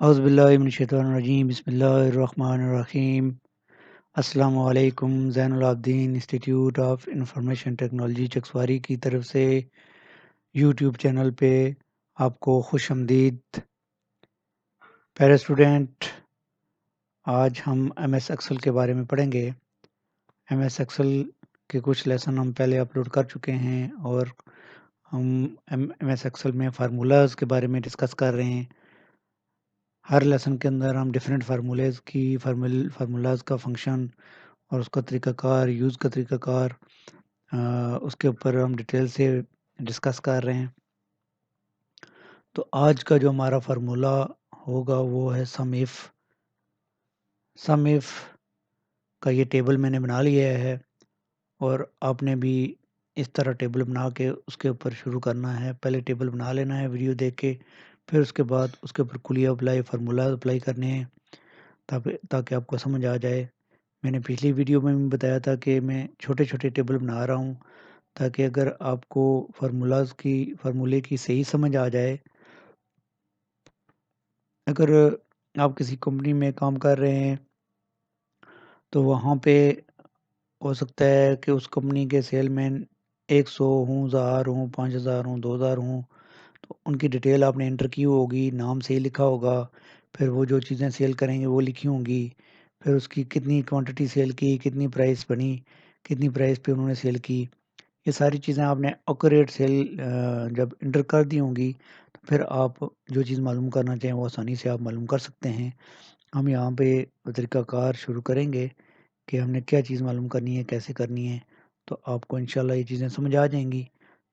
اعوذ باللہ من الشیطان الرجیم بسم اللہ الرحمن الرحیم السلام علیکم زین العابدین institute of information technology Chakswari کی طرف سے یوٹیوب چینل پہ آپ کو خوش آمدید پیارے اسٹوڈنٹ. آج ہم ایم ایس ایکسل کے بارے میں پڑھیں گے. ایم ایس ایکسل کے کچھ لیسن ہم پہلے اپلوڈ کر چکے ہیں اور ہم ایم ایس ایکسل میں فارمولاز کے بارے میں ڈسکس کر رہے ہیں. ہر لیسن کے اندر ہم ڈیفرنٹ فارمولاز کا فنکشن اور اس کا طریقہ کار، یوز کا طریقہ کار، اس کے اوپر ہم ڈیٹیل سے ڈسکس کر رہے ہیں. تو آج کا جو ہمارا فارمولا ہوگا وہ ہے سم ایف کا. یہ ٹیبل میں نے بنا لیا ہے اور آپ نے بھی اس طرح ٹیبل بنا کے اس کے اوپر شروع کرنا ہے. پہلے ٹیبل بنا لینا ہے ویڈیو دیکھ کے، پھر اس کے بعد اس کے اوپر کلیہ اپلائی فارمولا اپلائی کرنے ہیں تاکہ آپ کو سمجھ آ جائے. میں نے پچھلی ویڈیو میں بھی بتایا تھا کہ میں چھوٹے چھوٹے ٹیبل بنا رہا ہوں تاکہ اگر آپ کو فارمولے کی صحیح سمجھ آ جائے. اگر آپ کسی کمپنی میں کام کر رہے ہیں تو وہاں پہ ہو سکتا ہے کہ اس کمپنی کے سیل مین 100 ہوں، 1000 ہوں، 5000 ہوں، 2000 ہوں. تو ان کی ڈیٹیل آپ نے انٹر کی ہوگی، نام صحیح لکھا ہوگا، پھر وہ جو چیزیں سیل کریں گے وہ لکھی ہوں گی، پھر اس کی کتنی کوانٹٹی سیل کی، کتنی پرائس بنی، کتنی پرائس پہ انہوں نے سیل کی. یہ ساری چیزیں آپ نے ایکوریٹ سیل جب انٹر کر دی ہوں گی تو پھر آپ جو چیز معلوم کرنا چاہیں وہ آسانی سے آپ معلوم کر سکتے ہیں. ہم یہاں پہ طریقہ کار شروع کریں گے کہ ہم نے کیا چیز معلوم کرنی ہے، کیسے کرنی ہے. تو آپ کو انشاءاللہ یہ چیزیں سمجھ آ جائیں گی.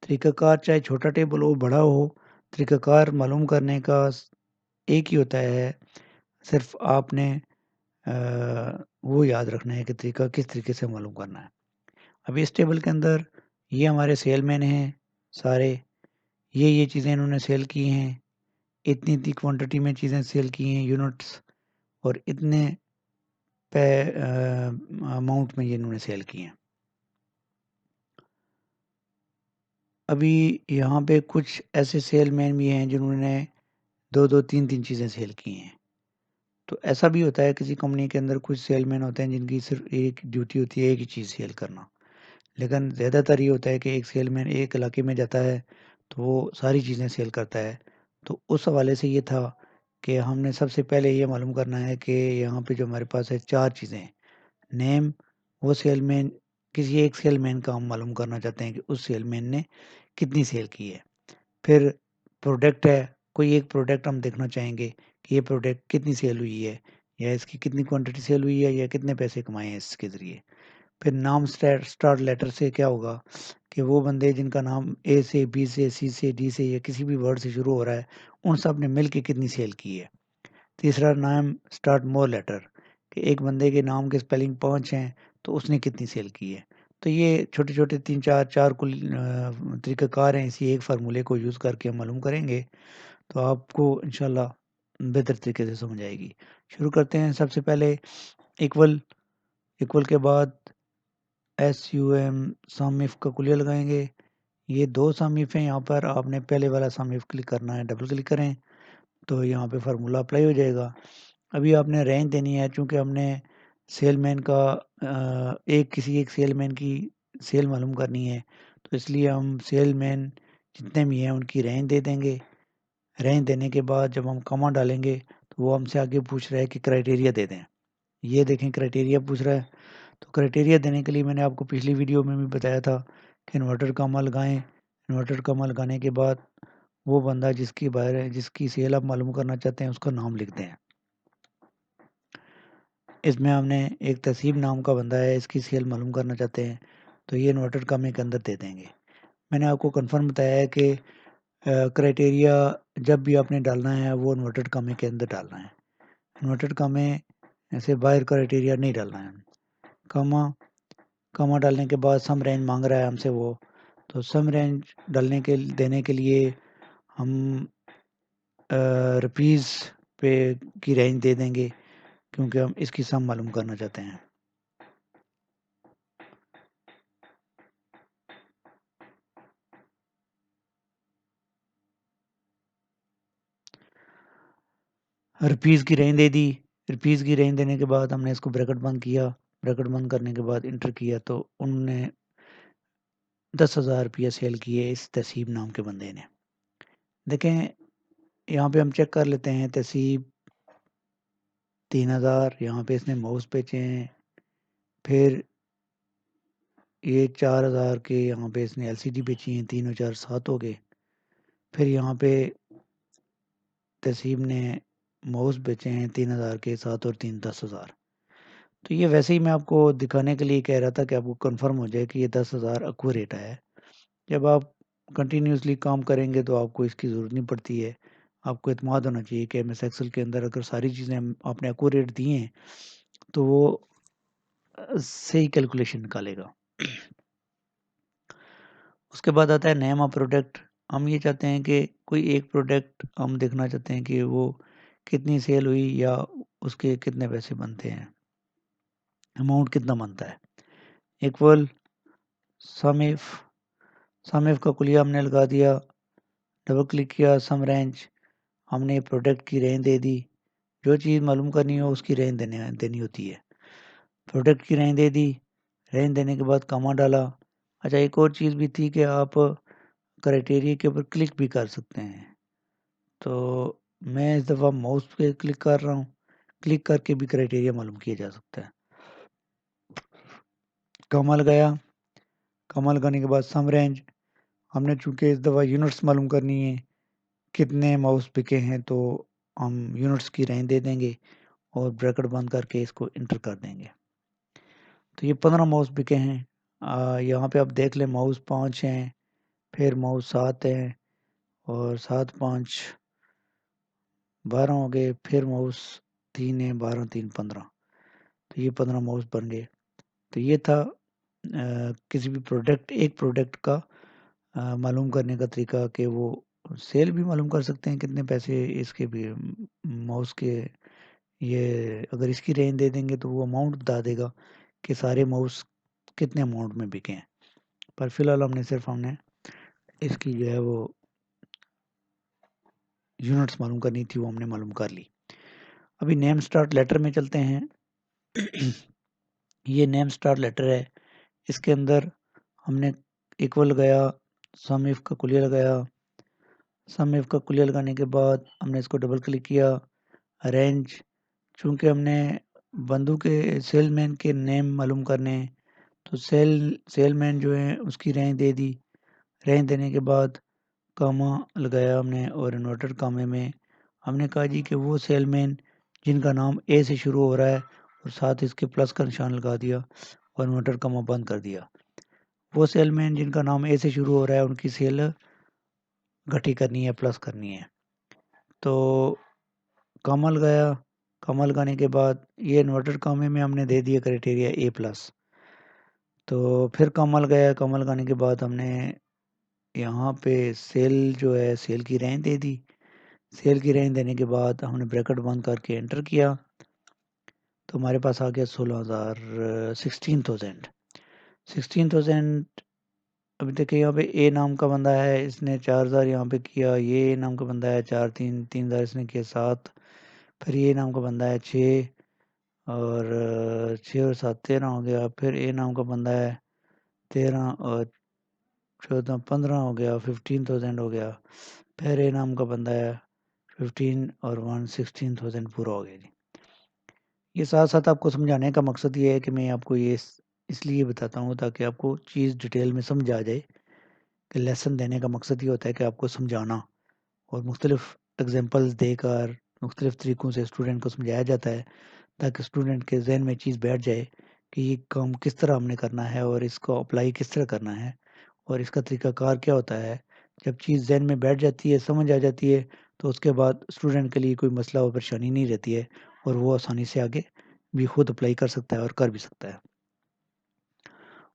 طریقہ کار چاہے چھوٹا ٹیبل ہو بڑا ہو، طریقہ کار معلوم کرنے کا ایک ہی ہوتا ہے. صرف آپ نے وہ یاد رکھنا ہے کہ طریقہ کس طریقے سے معلوم کرنا ہے. ابھی اس ٹیبل کے اندر یہ ہمارے سیل مین ہیں سارے، یہ چیزیں انہوں نے سیل کی ہیں، اتنی کوانٹٹی میں چیزیں سیل کی ہیں یونٹس، اور اتنے اماؤنٹ میں یہ انہوں نے سیل کی ہیں. ابھی یہاں پہ کچھ ایسے سیل مین بھی ہیں جنہوں نے 2 3 چیزیں سیل کی ہیں. تو ایسا بھی ہوتا ہے کسی کمپنی کے اندر کچھ سیل مین ہوتے ہیں جن کی صرف ایک ڈیوٹی ہوتی ہے، ایک ہی چیز سیل کرنا. لیکن زیادہ تر یہ ہوتا ہے کہ ایک سیل مین ایک علاقے میں جاتا ہے تو وہ ساری چیزیں سیل کرتا ہے. تو اس حوالے سے یہ تھا کہ ہم نے سب سے پہلے یہ معلوم کرنا ہے کہ یہاں پہ جو ہمارے پاس ہے 4 چیزیں. نیم، وہ سیل مین، کسی ایک سیل مین کا ہم معلوم کرنا چاہتے ہیں کہ اس سیل مین نے کتنی سیل کی ہے. پھر پروڈکٹ ہے، کوئی ایک پروڈکٹ ہم دیکھنا چاہیں گے کہ یہ پروڈکٹ کتنی سیل ہوئی ہے، یا اس کی کتنی کوانٹٹی سیل ہوئی ہے، یا کتنے پیسے کمائے ہیں اس کے ذریعے. پھر نام اسٹارٹ لیٹر سے کیا ہوگا کہ وہ بندے جن کا نام اے سے، بی سے، سی سے، ڈی سے یا کسی بھی ورڈ سے شروع ہو رہا ہے ان سب نے مل کے کتنی سیل کی ہے. تیسرا نام اسٹارٹ مور لیٹر، کہ ایک بندے کے نام کے سپیلنگ 5 ہیں تو اس نے کتنی سیل کی ہے. تو یہ چھوٹے چھوٹے 3 4 کل طریقہ کار ہیں. اسی ایک فارمولے کو یوز کر کے ہم معلوم کریں گے تو آپ کو انشاءاللہ بہتر طریقے سے سمجھ آئے گی. شروع کرتے ہیں. سب سے پہلے ایکول کے بعد سم ایف کا کلیہ لگائیں گے. یہ 2 سم ایف ہیں، یہاں پر آپ نے پہلے والا سم ایف کلک کرنا ہے، ڈبل کلک کریں تو یہاں پہ فارمولا اپلائی ہو جائے گا. ابھی آپ نے رینج دینی ہے چونکہ ہم نے سیل مین کا کسی ایک سیل مین کی سیل معلوم کرنی ہے، تو اس لیے ہم سیل مین جتنے بھی ہیں ان کی رینج دے دیں گے. رینج دینے کے بعد جب ہم کما ڈالیں گے تو وہ ہم سے آگے پوچھ رہا ہے کہ کرائٹیریا دے دیں. یہ دیکھیں کرائٹیریا پوچھ رہا ہے. تو کرائٹیریا دینے کے لیے میں نے آپ کو پچھلی ویڈیو میں بھی بتایا تھا کہ انورٹر کاما لگائیں. انورٹر کاما لگانے کے بعد وہ بندہ جس کی سیل آپ معلوم کرنا چاہتے ہیں اس کا نام لکھ دیں. اس میں ہم نے ایک تہذیب نام کا بندہ ہے، اس کی سیل معلوم کرنا چاہتے ہیں تو یہ انورٹر کامے کے اندر دے دیں گے. میں نے آپ کو کنفرم بتایا ہے کہ کرائٹیریا جب بھی آپ نے ڈالنا ہے وہ انورٹر کامے کے اندر ڈالنا ہے. انورٹر کامے ایسے باہر کرائٹیریا نہیں ڈالنا ہے. کاما ڈالنے کے بعد سم رینج مانگ رہا ہے ہم سے وہ، تو سم رینج دینے کے لیے ہم روپیز پہ کی رینج دے دیں گے کیونکہ ہم اس کی سم معلوم کرنا چاہتے ہیں. रुपीज़ की रेंज दे दी। रुपीज़ की रेंज देने के बाद हमने इसको ब्रैकेट बंद किया। ब्रैकेट बंद करने के बाद इंटर किया तो उन्होंने 10,000 रुपया सेल किए इस तहसीब नाम के बंदे ने। देखें यहाँ पे हम चेक कर लेते हैं, तहसीब 3,000, यहाँ पे इसने माउस बेचे हैं। फिर ये 4,000 के यहाँ पे इसने एलसीडी बेची हैं, 3 और 4 7 हो गए। फिर यहाँ पे तहसीब ने माउस बेचे हैं 3,000 के, 7 और 3 10,000। तो ये वैसे ही मैं आपको दिखाने के लिए कह रहा था कि आपको कंफर्म हो जाए कि ये 10,000 एक्यूरेट है। जब आप कंटिन्यूसली काम करेंगे तो आपको इसकी ज़रूरत नहीं पड़ती है। आपको इत्मीनान होना चाहिए कि एमएस एक्सेल के अंदर अगर सारी चीज़ें आपने एक्यूरेट दी हैं तो वो सही कैलकुलेशन निकालेगा। उसके बाद आता है नेम ऑफ प्रोडक्ट। हम ये चाहते हैं कि कोई एक प्रोडक्ट हम देखना चाहते हैं कि वो कितनी सेल हुई या उसके कितने पैसे बनते हैं, अमाउंट कितना बनता है। इक्वल सम इफ का कुलिया हमने लगा दिया, डबल क्लिक किया, सम रेंज, हमने प्रोडक्ट की रेंज दे दी। जो चीज़ मालूम करनी हो उसकी रेंज देनी होती है। प्रोडक्ट की रेंज दे दी, रेंज देने के बाद कॉमा डाला। अच्छा, एक और चीज़ भी थी कि आप क्राइटेरिया के ऊपर क्लिक भी कर सकते हैं। तो मैं इस दफ़ा माउस पे क्लिक कर रहा हूँ। क्लिक करके भी क्राइटेरिया मालूम किया जा सकता है। कॉमा लगाया, कॉमा लगाने के बाद सम रेंज, हमने चूँकि इस दफ़ा यूनिट्स मालूम करनी है, कितने माउस बिके हैं, तो हम यूनिट्स की रेंज दे देंगे और ब्रैकेट बंद करके इसको इंटर कर देंगे। तो ये 15 माउस बिके हैं। यहाँ पे आप देख लें, माउस 5 हैं, फिर माउस 7 हैं और 7 5 12 हो गए, फिर माउस 3 है, 12 3 15। तो ये 15 माउस बन गए। तो ये था किसी भी एक प्रोडक्ट का मालूम करने का तरीका कि वो सेल भी मालूम कर सकते हैं कितने पैसे इसके भी माउस के। ये अगर इसकी रेंज दे देंगे तो वो अमाउंट बता देगा कि सारे माउस कितने अमाउंट में बिके हैं। पर फिलहाल हमने इसकी जो है वो यूनिट्स मालूम करनी थी, वो हमने मालूम कर ली। अभी नेम स्टार्ट लेटर में चलते हैं। ये नेम स्टार्ट लेटर है। इसके अंदर हमने इक्वल लगाया, सम इफ का कुलिया लगाया। सम इफ का कुलिया लगाने के बाद हमने इसको डबल क्लिक किया। रेंज, चूँकि हमने बंदू के सेलमैन के नेम मालूम करने हैं तो सेलमैन जो है उसकी रेंज दे दी। रेंज देने के बाद कॉमा लगाया हमने और इन्वर्टेड कॉमे में हमने कहा जी कि वो सेलमैन जिनका नाम ए से शुरू हो रहा है और साथ इसके प्लस का निशान लगा दिया और इन्वर्टेड कॉमा बंद कर दिया। वो सेलमैन जिनका नाम ए से शुरू हो रहा है उनकी सेल घटी करनी है, प्लस करनी है। तो कॉमा लगाया, कॉमा लगाने के बाद ये इन्वर्टेड कॉमे में हमने दे दिया क्राइटेरिया ए प्लस। तो फिर कॉमा लगाया, कॉमा लगाने के बाद हमने यहाँ पे सेल जो है सेल की रेंज दे दी। सेल की रेंज देने के बाद हमने ब्रैकेट बंद करके एंटर किया तो हमारे पास आ गया 16,000 16,000 16,000। अभी देखिए यहाँ पे ए नाम का बंदा है, इसने 4,000 यहाँ पे किया। ये ए नाम का बंदा है 4 3 3,000 इसने किया 7। फिर ये नाम का बंदा है 6 और 6 और 7 13 हो गया। फिर ए नाम का बंदा है 13 और 14 15 हो गया, 15,000 हो गया। फिर ए नाम का बंदा है 15 और 1 16,000 पूरा हो गया जी। ये साथ-साथ आपको समझाने का मकसद ये है कि मैं आपको ये इसलिए बताता हूँ ताकि आपको चीज़ डिटेल में समझ आ जाए कि लेसन देने का मकसद ये होता है कि आपको समझाना और मुख्तलिफ एग्ज़ाम्पल्स देकर मुख्तलिफ तरीकों से स्टूडेंट को समझाया जाता है ताकि स्टूडेंट के ज़हन में चीज़ बैठ जाए कि ये काम किस तरह हमने करना है और इसको अप्लाई किस तरह करना है और इसका तरीक़ाकार क्या होता है। जब चीज़ ज़हन में बैठ जाती है, समझ आ जाती है, तो उसके बाद स्टूडेंट के लिए कोई मसला और परेशानी नहीं रहती है और वो आसानी से आगे भी खुद अप्लाई कर सकता है और कर भी सकता है।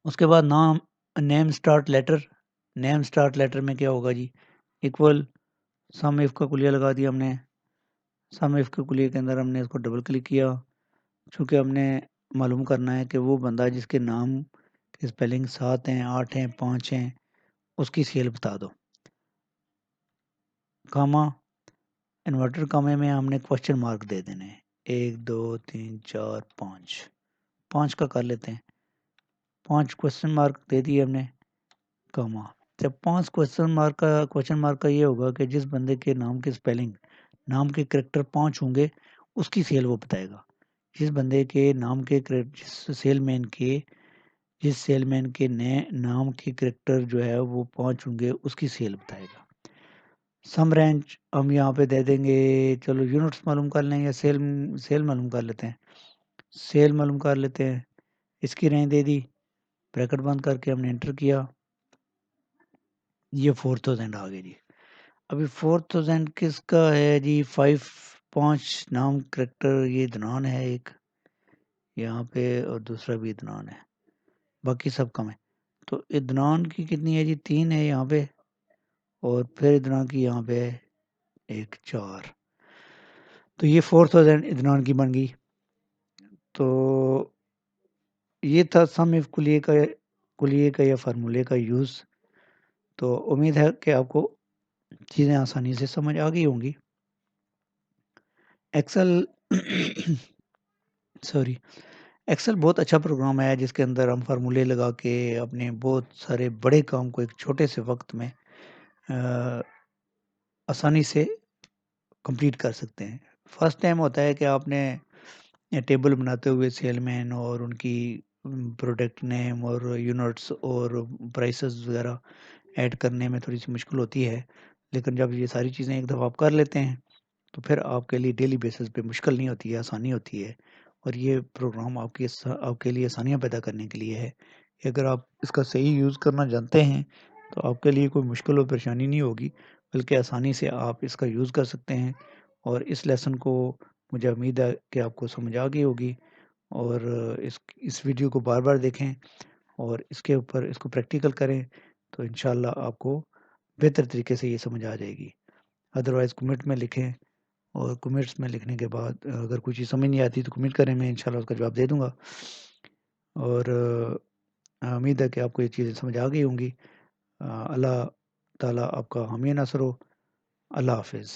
उसके बाद name start letter. Name start letter में क्या होगा जी, इक्वल सम इफ का कुलिया लगा दिया हमने। सम इफ के कुलिया के अंदर हमने इसको डबल क्लिक किया, चूँकि हमने मालूम करना है कि वो बंदा जिसके नाम की स्पेलिंग 7 हैं, 8 हैं, 5 हैं, उसकी सेल बता दो। कॉमा, इन्वर्टर कॉमे में हमने क्वेश्चन मार्क दे देने हैं, 1 2 3 4 5, 5 का कर लेते हैं, 5 क्वेश्चन मार्क दे दिए हमने, कॉमा। जब 5 क्वेश्चन मार्क का ये होगा कि जिस बंदे के नाम की स्पेलिंग, नाम के कैरेक्टर 5 होंगे, उसकी सेल वो बताएगा। जिस बंदे के नाम के जिस सेलमैन के नाम के कैरेक्टर जो है वो 5 होंगे, उसकी सेल बताएगा। सम रेंज हम यहाँ पे दे देंगे, चलो यूनिट्स मालूम कर लें या सेल मालूम कर लेते हैं, सेल मालूम कर लेते हैं। इसकी रेंज दे दी, ब्रैकेट बंद करके हमने एंटर किया, ये 4000 आ गई जी। अभी 4000 किसका है जी? 5 नाम कैरेक्टर, ये इदनान है एक यहाँ पे और दूसरा भी इदनान है, बाकी सब कम है। तो इदनान की कितनी है जी? 3 है यहाँ पे, और फिर इदनान की यहाँ पे है 1 4, तो ये 4000 इदनान की बन गई। तो ये था सम इफ कुलिये का या फार्मूले का यूज़। तो उम्मीद है कि आपको चीज़ें आसानी से समझ आ गई होंगी। एक्सेल सॉरी, एक्सेल बहुत अच्छा प्रोग्राम है जिसके अंदर हम फार्मूले लगा के अपने बहुत सारे बड़े काम को एक छोटे से वक्त में आसानी से कंप्लीट कर सकते हैं। फर्स्ट टाइम होता है कि आपने टेबल बनाते हुए सेलमैन और उनकी प्रोडक्ट नेम और यूनिट्स और प्राइसेस वगैरह ऐड करने में थोड़ी सी मुश्किल होती है, लेकिन जब ये सारी चीज़ें एक दफ़ा आप कर लेते हैं तो फिर आपके लिए डेली बेसिस पे मुश्किल नहीं होती है, आसानी होती है। और ये प्रोग्राम आपके लिए आसानियाँ पैदा करने के लिए है कि अगर आप इसका सही यूज़ करना जानते हैं तो आपके लिए कोई मुश्किल और परेशानी नहीं होगी, बल्कि आसानी से आप इसका यूज़ कर सकते हैं। और इस लेसन को मुझे उम्मीद है कि आपको समझ आ गई होगी, और इस वीडियो को बार-बार देखें और इसके ऊपर इसको प्रैक्टिकल करें, तो इंशाल्लाह आपको बेहतर तरीके से ये समझ आ जाएगी। अदरवाइज़ कमेंट में लिखें, और कमेंट्स में लिखने के बाद अगर कोई चीज़ समझ नहीं आती तो कमेंट करें, मैं इंशाल्लाह उसका जवाब दे दूँगा। और उम्मीद है कि आपको ये चीज़ें समझ आ गई होंगी। अल्लाह ताला आपका हामी नासर हो। अल्लाह हाफ़िज़।